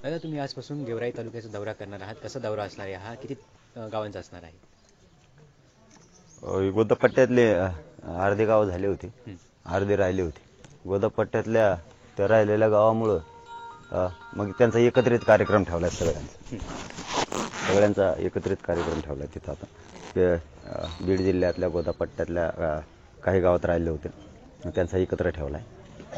दादा, तुम्ही आजपासून गेवराई तालुक्याचा दौरा करणार आहात. कसा दौरा असणार आहे हा? किती गावांचा असणार आहे? गोदापट्ट्यातले अर्धे गाव झाले होते, हं. अर्धे राहिले होते. गोदापट्ट्यातल्या त्या राहिलेल्या गावामुळं मग त्यांचा एकत्रित कार्यक्रम ठेवला सगळ्यांचा एकत्रित कार्यक्रम ठेवला तिथं. आता ते बीड जिल्ह्यातल्या गोदापट्ट्यातल्या काही गावात राहिले होते, मग त्यांचा एकत्र ठेवला आहे.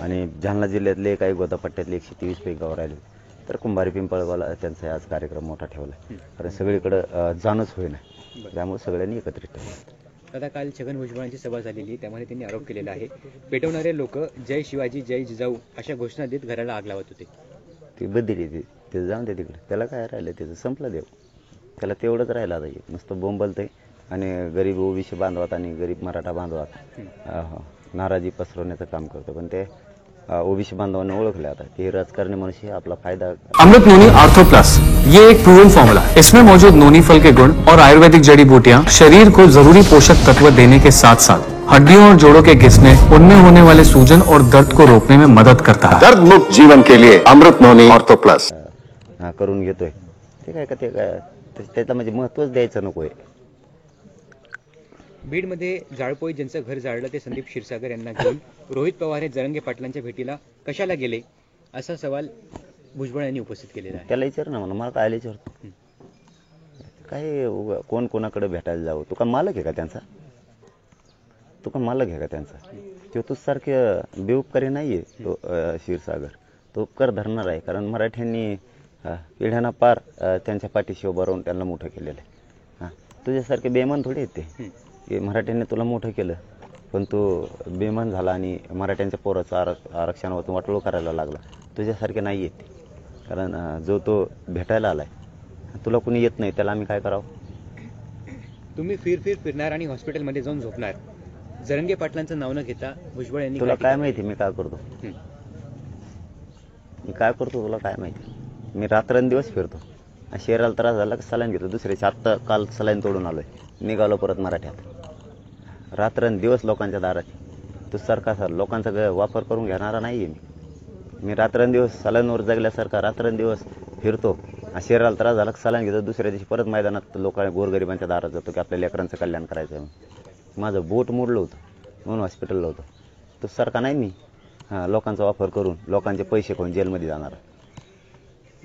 आणि जालना जिल्ह्यातले काही गोदापट्ट्यातले 123 पैकी गाव राहिले होते, तर कुंभारी पिंपळगावला त्यांचा आज कार्यक्रम मोठा ठेवला आहे. कारण सगळीकडं जाणंच होईना, त्यामुळे सगळ्यांनी एकत्रित ठेवलं. दादा, काल छगन भुजबळांची सभा झालेली, त्यामध्ये त्यांनी आरोप केलेला आहे, पेटवणारे लोक जय शिवाजी जय जिजाऊ अशा घोषणा देत घराला आग लावत होते. ती बदली ते जाऊन दे तिकडे, त्याला काय राहिलं, त्याचं संपलं देव. त्याला तेवढंच राहिलं आता, नुसतं बोंबलतंय आणि गरीब ओबीसी बांधवात आणि गरीब मराठा बांधवात नाराजी पसरवण्याचं काम करतो. पण ते ओबीसी बांधवांना ओळखले आता, ते राजकारणी मनुष्य आपला फायदा. अमृत नोनी आर्थो प्लस, ये एक प्रूवन फॉर्मूला है। इसमें मौजूद नोनी फल के गुण और आयुर्वेदिक जड़ी बूटियां शरीर को जरूरी पोषक तत्व देने के साथ साथ हड्डियों और जोड़ों के घिसने, उनमें होने वाले सूजन और दर्द को रोकने में मदद करता है। दर्द मुक्त जीवन के लिए अमृत नोनी आर्थो प्लस करून घेतोय. ते काय का ते काय त्याला म्हणजे महत्वच द्यायचं नकोय. बीडमध्ये जाळपोळी ज्यांचं घर जाळलं ते संदीप क्षीरसागर यांना घेऊन रोहित पवार हे जरंगे पाटलांच्या भेटीला कशाला गेले, असा सवाल भुजबळ यांनी उपस्थित केलेला आहे. त्याला विचार ना, मला काय विचारतो काय कोण कोणाकडे भेटायला जावं? तू का मालक आहे का त्यांचा? तू का मालक आहे का त्यांचा? तो तुझसारखे बेउपकारी नाही आहे तो क्षीरसागर. तो उपकार धरणार आहे, कारण मराठ्यांनी पिढ्यांना पार त्यांच्या पाठीशी उभं राहून त्यांना मोठं केलेलं आहे. तुझ्यासारखे बेमान थोडे आहेत ते, की मराठ्यांनी तुला मोठं केलं पण तो बेमान झाला आणि मराठ्यांच्या पोराचं आरक्षणावरून वाटोळ करायला लागला. तुझ्यासारखे नाही आहेत ते, कारण जो तो भेटायला आलाय, तुला कुणी येत नाही, त्याला आम्ही काय करावं? तुम्ही फिरणार आणि हॉस्पिटलमध्ये जाऊन झोपणार. जरंगे पाटलांचं नाव न घेता भुजबळ यांनी तुला काय माहिती मी काय करतो? मी काय करतो तुला काय माहिती? मी रात्रंदिवस फिरतो. शरीराला त्रास झाला की सलाईन घेतो. दुसऱ्याची आत्ता काल सलाईन तोडून आलोय, निघालो परत मराठ्यात. रात्रंदिवस लोकांच्या दारात. तू सारखा लोकांचा वापर करून घेणारा नाही आहे मी रात्रंदिवस सलाईनवर जगल्यासारखा रात्रंदिवस फिरतो. शरीराला त्रास झाला की सलाईन घेतो. दुसऱ्या दिवशी परत मैदानात लोकांना गोरगरिबांच्या दारात जातो की आपल्या लेकरांचं कल्याण करायचं आहे. माझं बोट मोडलं होतं म्हणून हॉस्पिटलला होतं. तो सारखा नाही मी लोकांचा वापर करून लोकांचे पैसे खाऊन जेलमध्ये जाणार.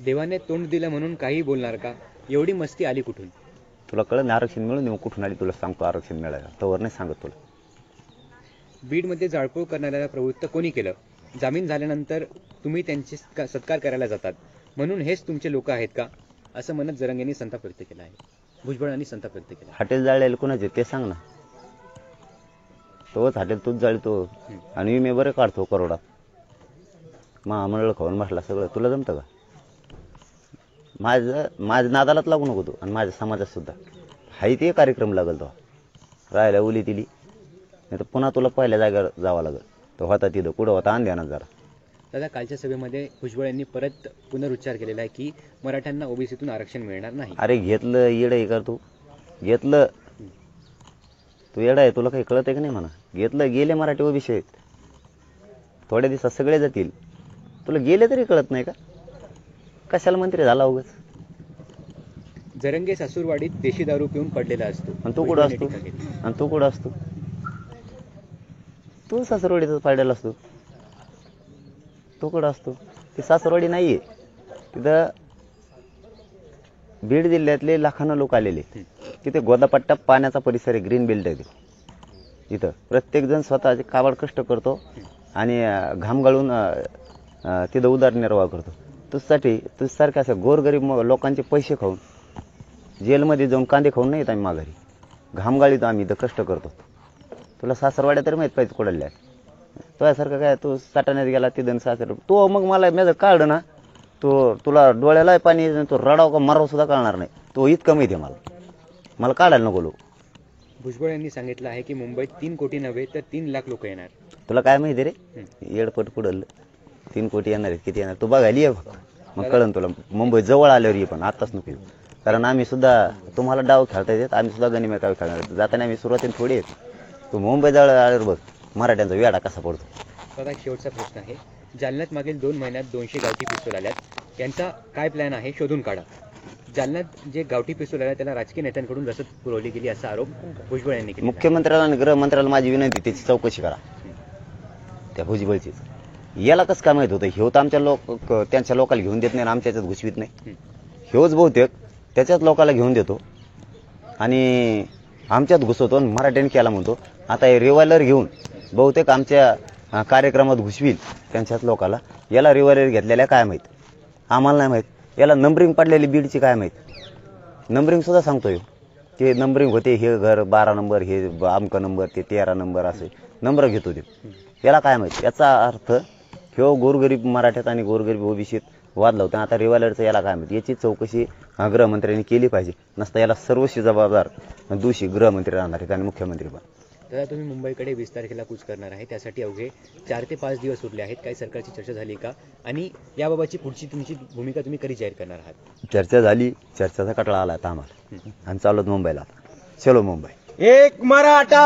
देवाने तोंड दिलं म्हणून काही बोलणार का? एवढी मस्ती आली कुठून? तुला कळत नाही आरक्षण मिळून देऊ कुठून आली? तुला सांगतो आरक्षण मिळालं तोवर नाही सांगत तुला. बीडमध्ये जाळपोळ करणाऱ्याला प्रवृत्त कोणी केलं? जामीन झाल्यानंतर तुम्ही त्यांचे सत्कार करायला जातात, म्हणून हेच तुमचे लोक आहेत का, असं म्हणत जरंगेंनी संताप व्यक्त केला आहे. भुजबळांनी संताप व्यक्त केला. हॉटेल जाळलेलं कोणाचे ते सांग ना. तोच हॉटेल तूच जाळतो आणि मी बरं काढतो करोडात. महामंडळ खाऊन बसला सगळं. तुला जमतं का? माझ्या नादालाच लागू नको तू. आणि माझ्या समाजात सुद्धा हाही ते कार्यक्रम लागल तो राहायला उली तिली, नाही तर पुन्हा तुला पहिल्या जागेवर जावं लागेल. तो होता तिथं कुठं होता आण द्या ना जरा. दादा, कालच्या सभेमध्ये भुजबळ यांनी परत पुनरुच्चार केलेला आहे की मराठ्यांना ओबीसीतून आरक्षण मिळणार नाही. अरे घेतलं येडं आहे का तू? घेतलं तू येडा आहे, तुला काही कळत आहे का नाही म्हणा? घेतलं गेले मराठी ओबीसी आहेत, थोड्या दिवसात सगळे जातील. तुला गेले तरी कळत नाही का? कशाला मंत्री झाला उगाच? जरंगे सासूरवाडीत देशी दारू पिऊन पडलेला असतो आणि तू कुठं असतो? आणि तू कुठं असतो? तू सासूरवाडीतच पडलेला असतो. तू कुठं असतो? ती सासूरवाडी नाही आहे तिथं. बीड जिल्ह्यातले लाखांना लोक आलेले. तिथे गोदापट्टा पाण्याचा परिसर आहे, ग्रीन बेल्ट आहे. इथं प्रत्येकजण स्वतःचे काबाड कष्ट करतो आणि घाम गाळून तिथं उदरनिर्वाह करतो. तुझ्यासारख्या असं गोरगरीब लोकांचे पैसे खाऊन जेलमध्ये जाऊन कांदे खाऊन नाही येत आम्ही माघारी. घामगाळीत आम्ही इथं कष्ट करतो. तुला सासरवाड्या तरी माहीत पाहिजे कुठल्या. तुझ्यासारखं काय तू साठाण्यात गेला तिथं सासर तो मग मला माझं काढलं ना, तुला डोळ्याला पाणी तो रडाव का माराव सुद्धा कळणार नाही. तो इतकं माहिती आहे मला काढायला नको लोक. भुजबळ यांनी सांगितलं आहे की मुंबईत 3 कोटी नव्हे तर 3 लाख लोक येणार. तुला काय माहिती रे? येडपट पुढल 3 कोटी येणार आहेत. किती येणार तू बघायला ये फक्त, मग कळन तुला. मुंबई जवळ आल्यावर ये, पण आताच नको येऊ. कारण आम्ही सुद्धा तुम्हाला डाव खेळता येतात, आम्ही सुद्धा गनिमे काय खेळणार. जाताना आम्ही सुरुवातीला थोडी आहेत. तू मुंबई जवळ आल्यावर बघ मराठ्यांचा वेडा कसा पडतो. दादा, शेवटचा प्रश्न आहे. जालन्यात मागील 2 महिन्यात 200 गावठी पिस्तूल आल्यात. यांचा काय प्लॅन आहे शोधून काढा. जालन्यात जे गावठी पिस्तूल आहे त्याला राजकीय नेत्यांकडून रसद पुरवली गेली असा आरोप भुजबळ यांनी केला. मुख्यमंत्र्याला आणि गृहमंत्र्याला माझी विनंती त्याची चौकशी करा त्या भुजबळचीच. याला कसं काय माहित होतं? ह्यो तर आमच्या त्यांच्या लोकांना घेऊन देत नाही आणि आमच्या याच्यात घुसवीत नाही. ह्योच बहुतेक त्याच्याच लोकांना घेऊन देतो आणि आमच्यात घुसवतो आणि मराठ्याने केला म्हणतो. आता हे रिव्हॉल्वर घेऊन बहुतेक आमच्या कार्यक्रमात घुसवील त्यांच्याच लोकांना. याला रिव्हॉल्वर घेतलेल्या काय माहीत, आम्हाला नाही माहीत. याला नंबरिंग पडलेली बीडची काय माहीत. नंबरिंग सुद्धा सांगतो ह्यो ते नंबरिंग होते, हे घर 12 नंबर, हे आमका नंबर, ते 13 नंबर, असे नंबर घेतो ते. याला काय माहीत. याचा अर्थ ह्यो गोरगरीब मराठ्यात आणि गोरगरीब ओबीसीत वाद लावतो. आता रिव्हॉल्वरचं याला काय माहीत. याची चौकशी गृहमंत्र्यांनी केली पाहिजे. नसता याला सर्वस्वी जबाबदार दोषी गृहमंत्री राहणार आहेत आणि मुख्यमंत्री पण. दादा, तुम्ही मुंबईकडे 20 तारखेला कूच करणार आहे, त्यासाठी अवघे 4 ते 5 दिवस उरले आहेत. काही सरकारची चर्चा झाली का आणि याबाबतची पुढची तुमची भूमिका तुम्ही कधी जाहीर करणार आहात? चर्चा झाली, चर्चाचा कटाळा आला आता आम्हाला आणि चालत मुंबईला. चलो मुंबई. एक मराठा